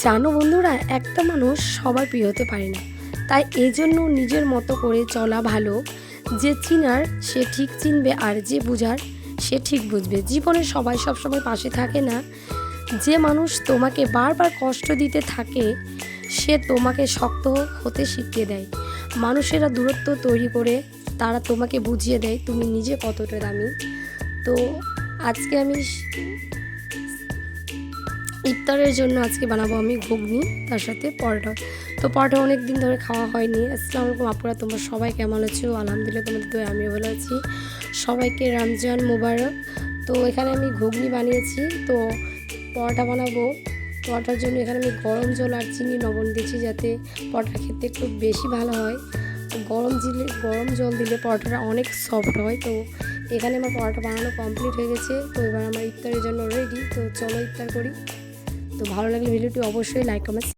জানো বন্ধুরা, একটা মানুষ সবার প্রিয় হতে পারে না, তাই এজন্য নিজের মতো করে চলা ভালো। যে চিনার সে ঠিক চিনবে, আর যে বুঝার সে ঠিক বুঝবে। জীবনে সবাই সবসময় পাশে থাকে না। যে মানুষ তোমাকে বারবার কষ্ট দিতে থাকে সে তোমাকে শক্ত হতে শিখিয়ে দেয়। মানুষেরা দূরত্ব তৈরি করে, তারা তোমাকে বুঝিয়ে দেয় তুমি নিজে কতটা দামি। তো আজকে আমি ইফতারের জন্য আজকে বানাবো আমি ঘুগনি, তার সাথে পরোটা। তো পরোটা অনেক দিন ধরে খাওয়া হয়নি। আসসালামু আলাইকুম আপুরা, তোমরা সবাই কেমন আছো? আলহামদুলিল্লাহ, তোমাদের দোয়ায় আমিও ভালো আছি। সবাইকে রমজান মোবারক। তো এখানে আমি ঘুগনি বানিয়েছি, তো পরোটা বানাবো। পরোটার জন্য এখানে আমি গরম জল আর চিনি লবণ দিয়েছি, যাতে পরোটা খেতে একটু বেশি ভালো হয়। গরম জল দিলে পরোটাটা অনেক সফট হয়। তো এখানে আমার পরোটা বানানো কমপ্লিট হয়ে গেছে। তো এবার আমার ইফতারের জন্য রেডি। তো চলো ইফতার করি। তো ভালো লাগলে ভিডিওটি অবশ্যই লাইক কমেন্ট